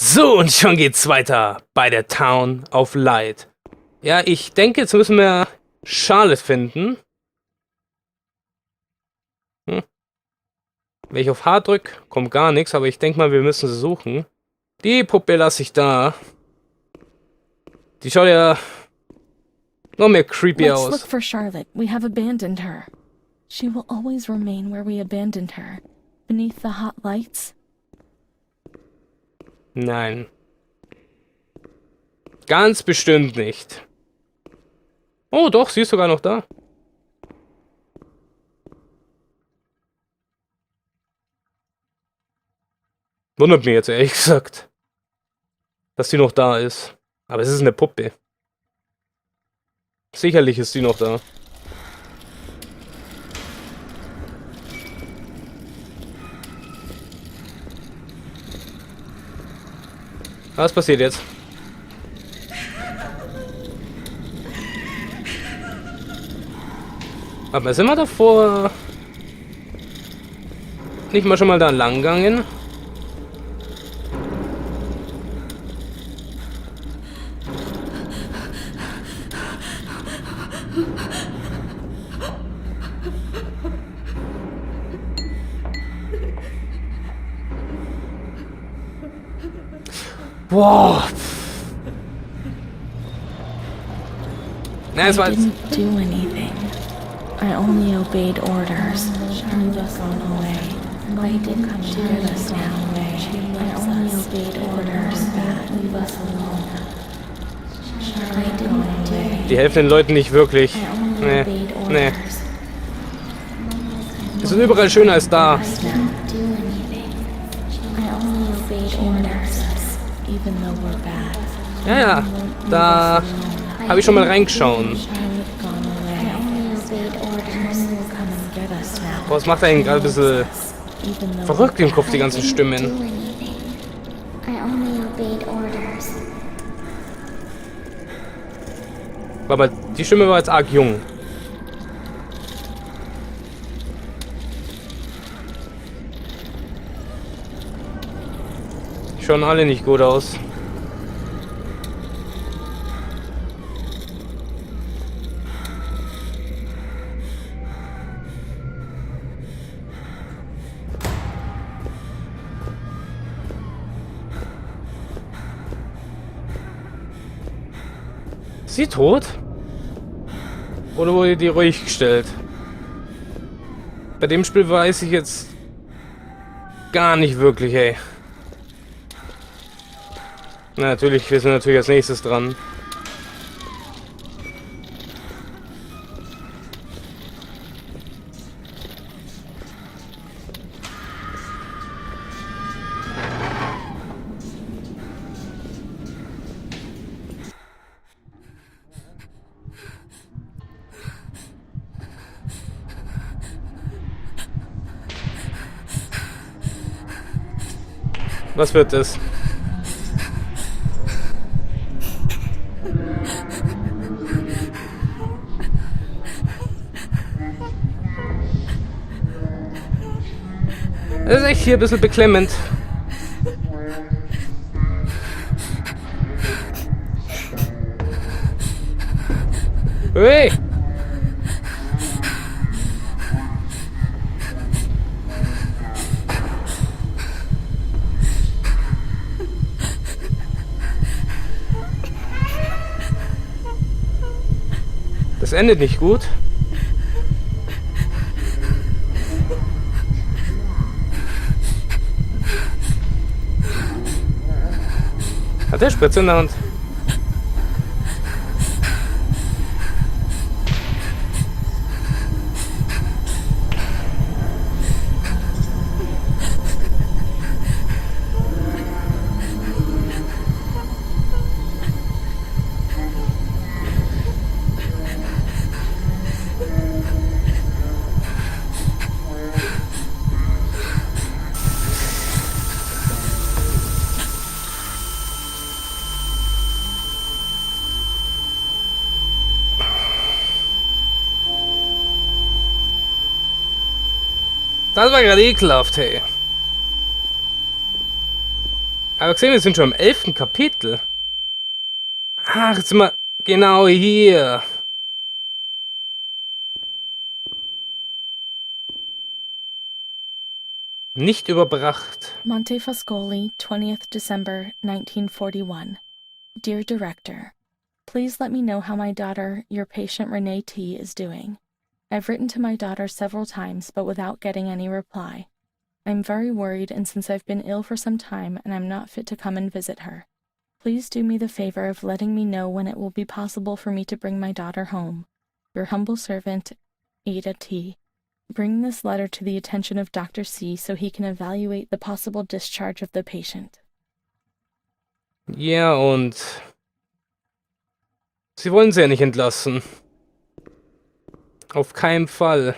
So, und schon geht's weiter bei der Town of Light. Ja, ich denke, jetzt müssen wir Charlotte finden. Wenn ich auf H drücke, kommt gar nichts, aber ich denke mal, wir müssen sie suchen. Die Puppe lasse ich da. Die schaut ja noch mehr creepy aus. Let's look for Charlotte. We have abandoned her. She will always remain where we abandoned her, beneath the hot lights. Nein. Ganz bestimmt nicht. Oh doch, sie ist sogar noch da. Wundert mich jetzt ehrlich gesagt, dass sie noch da ist. Aber es ist eine Puppe. Sicherlich ist sie noch da. Was passiert jetzt? Aber sind wir davor nicht mal schon mal da lang gegangen? Boah. Na, es war I didn't do anything. I only obeyed orders. Leave us on away. I didn't do us now away. I only obeyed orders. Leave us alone. I didn't do. Die helfen den Leuten nicht wirklich. I only Nee, obeyed nee. orders. Es ist überall schöner als da. I didn't do anything. I only obeyed orders. Even though we're bad. Ja, ja. Da habe ich schon mal reingeschaut. Boah, es macht einen gerade ein bisschen verrückt im Kopf, die ganzen Stimmen. Aber die Stimme war jetzt arg jung. Die schauen alle nicht gut aus. Ist sie tot? Oder wurde die ruhig gestellt? Bei dem Spiel weiß ich jetzt gar nicht wirklich, ey. Na, natürlich, wir sind natürlich als nächstes dran. Was wird es? Das ist echt hier ein bisschen beklemmend. Hey! Das endet nicht gut. Hat der Spritze in der Hand? Das war gerade ekelhaft, hey. Aber gesehen, wir sind schon im 11. Kapitel. Ach, jetzt sind wir genau hier. Nicht überbracht. Montefascoli, 20th December, 1941. Dear Director, please let me know how my daughter, your patient Renee T., is doing. I've written to my daughter several times, but without getting any reply. I'm very worried, and since I've been ill for some time and I'm not fit to come and visit her, please do me the favor of letting me know when it will be possible for me to bring my daughter home. Your humble servant, Ada T. Bring this letter to the attention of Dr. C so he can evaluate the possible discharge of the patient. Ja, und sie wollen sie ja nicht entlassen. Auf keinen Fall.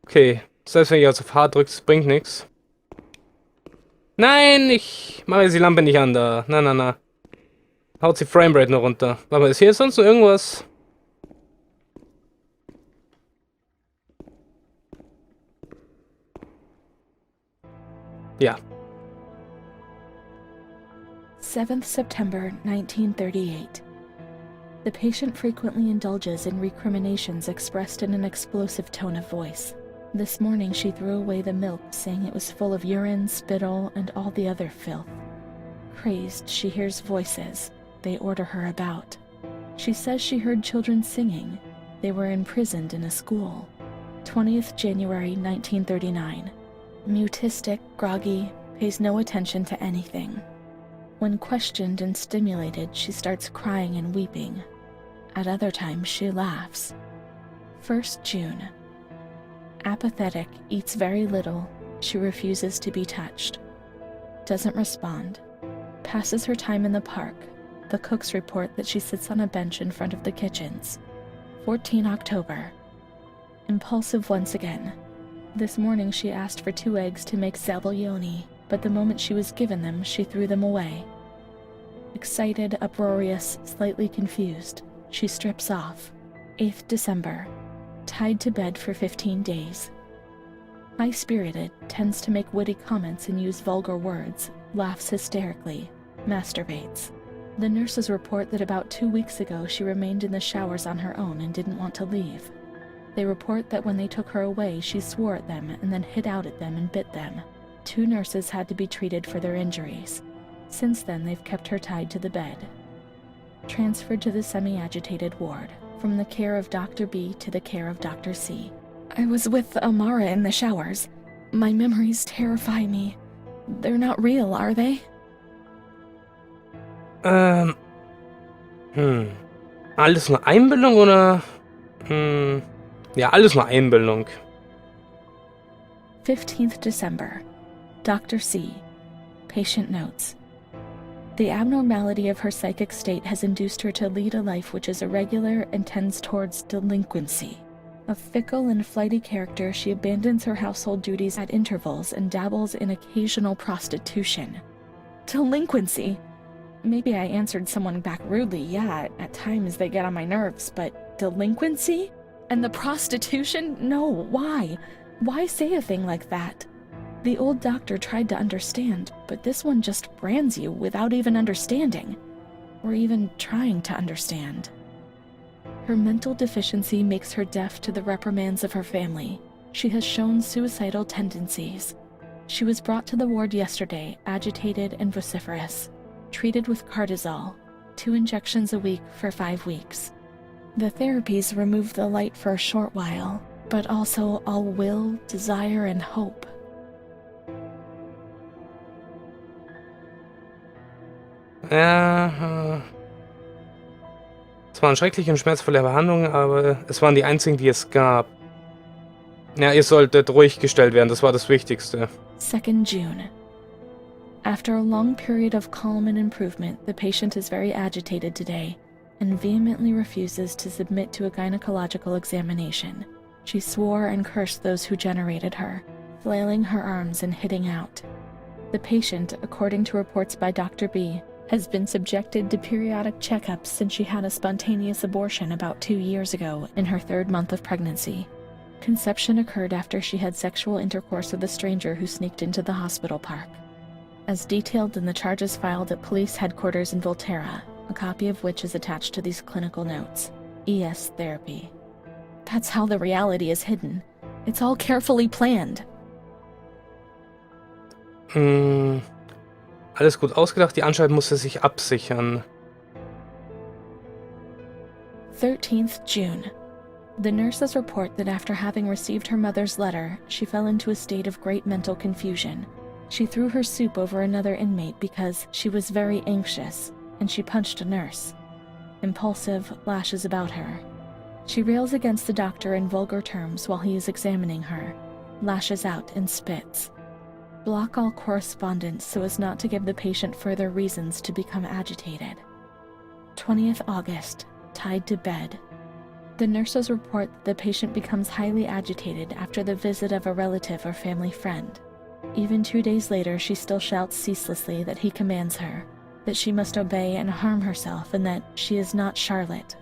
Okay, selbst wenn ich jetzt auf H drücke, das bringt nichts. Nein, ich mache jetzt die Lampe nicht an da. Na, na, na. Haut die Framerate noch runter. Warte mal, ist hier sonst noch irgendwas? Ja. 7th September, 1938. The patient frequently indulges in recriminations expressed in an explosive tone of voice. This morning she threw away the milk, saying it was full of urine, spittle, and all the other filth. Crazed, she hears voices. They order her about. She says she heard children singing. They were imprisoned in a school. 20th January, 1939. Mutistic, groggy, pays no attention to anything. When questioned and stimulated, she starts crying and weeping. At other times, she laughs. 1st June. Apathetic, eats very little. She refuses to be touched. Doesn't respond. Passes her time in the park. The cooks report that she sits on a bench in front of the kitchens. 14 October. Impulsive once again. This morning she asked for 2 eggs to make zabaione, but the moment she was given them, she threw them away. Excited, uproarious, slightly confused, she strips off. 8th December. Tied to bed for 15 days. High-spirited, tends to make witty comments and use vulgar words, laughs hysterically, masturbates. The nurses report that about 2 weeks ago she remained in the showers on her own and didn't want to leave. They report that when they took her away, she swore at them and then hit out at them and bit them. 2 nurses had to be treated for their injuries. Since then, they've kept her tied to the bed. Transferred to the semi-agitated ward, from the care of Dr. B to the care of Dr. C. I was with Amara in the showers. My memories terrify me. They're not real, are they? Alles nur Einbildung oder? Ja, alles nur Einbildung. 15th December. Dr. C. Patient notes. The abnormality of her psychic state has induced her to lead a life which is irregular and tends towards delinquency. A fickle and flighty character, she abandons her household duties at intervals and dabbles in occasional prostitution. Delinquency? Maybe I answered someone back rudely. Yeah, at times they get on my nerves, but delinquency? And the prostitution? No, why? Why say a thing like that? The old doctor tried to understand, but this one just brands you without even understanding, or even trying to understand. Her mental deficiency makes her deaf to the reprimands of her family. She has shown suicidal tendencies. She was brought to the ward yesterday, agitated and vociferous, treated with cortisol, 2 injections a week for 5 weeks. The therapies remove the light for a short while, but also all will, desire, and hope. Ja, es waren schreckliche und schmerzvolle Behandlungen, aber es waren die einzigen, die es gab. Ja, ihr solltet ruhig gestellt werden, das war das Wichtigste. 2nd June. After a long period of calm and improvement, the patient is very agitated today and vehemently refuses to submit to a gynecological examination. She swore and cursed those who generated her, flailing her arms and hitting out. The patient, according to reports by Dr. B, has been subjected to periodic checkups since she had a spontaneous abortion about 2 years ago in her 3rd month of pregnancy. Conception occurred after she had sexual intercourse with a stranger who sneaked into the hospital park. as detailed in the charges filed at police headquarters in Volterra, a copy of which is attached to these clinical notes. ES therapy. That's how the reality is hidden. It's all carefully planned. Alles gut ausgedacht, die Anstalt musste sich absichern. 13th June. The nurses report that after having received her mother's letter, she fell into a state of great mental confusion. She threw her soup over another inmate because she was very anxious, and she punched a nurse. Impulsive, lashes about her. She rails against the doctor in vulgar terms while he is examining her, lashes out and spits. Block all correspondence so as not to give the patient further reasons to become agitated. 20th August, tied to bed. The nurses report that the patient becomes highly agitated after the visit of a relative or family friend. Even 2 days later, she still shouts ceaselessly that he commands her, that she must obey and harm herself, and that she is not Charlotte.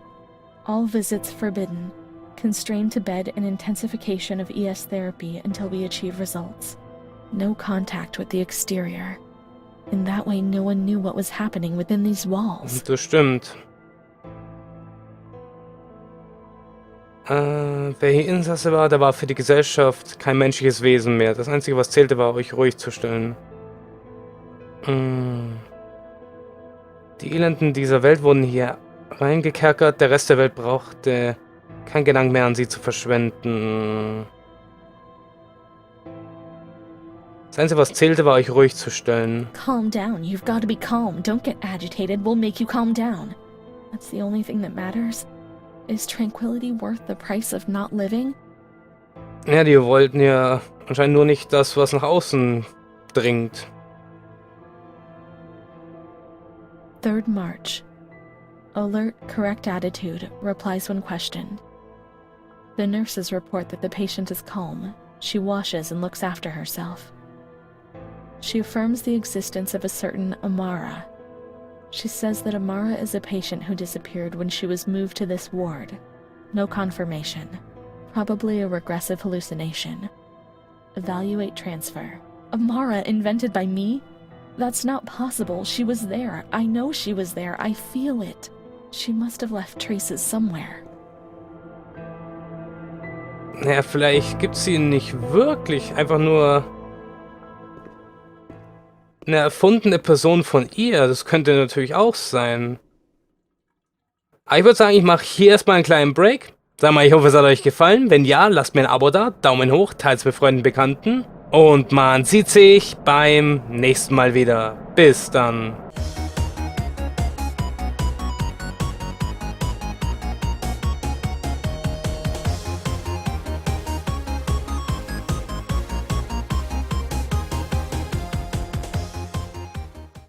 All visits forbidden, constrained to bed and intensification of ES therapy until we achieve results. No contact with the exterior. In that way, no one knew what was happening within these walls. Das stimmt. Wer hier Insasse war, der war für die Gesellschaft kein menschliches Wesen mehr. Das Einzige, was zählte, war, euch ruhig zu stellen. Die Elenden dieser Welt wurden hier reingekerkert. Der Rest der Welt brauchte keinen Gedanken mehr an sie zu verschwenden. Das Einzige, was zählte, war, euch ruhig zu stellen. Calm down. You've got to be calm. Don't get agitated. We'll make you calm down. That's the only thing that matters. Is tranquility worth the price of not living? Ja, die wollten ja anscheinend nur nicht das, was nach außen dringt. 3rd March. Alert, correct attitude, replies when questioned. The nurses report that the patient is calm. She washes and looks after herself. She affirms the existence of a certain Amara. She says that Amara is a patient who disappeared when she was moved to this ward. No confirmation. Probably a regressive hallucination. Evaluate transfer. Amara invented by me? That's not possible. She was there. I know she was there. I feel it. She must have left traces somewhere. Naja, vielleicht gibt sie nicht wirklich. Einfach nur eine erfundene Person von ihr. Das könnte natürlich auch sein. Aber ich würde sagen, ich mache hier erstmal einen kleinen Break. Sag mal, ich hoffe, es hat euch gefallen. Wenn ja, lasst mir ein Abo da, Daumen hoch, teilt es mit Freunden und Bekannten. Und man sieht sich beim nächsten Mal wieder. Bis dann.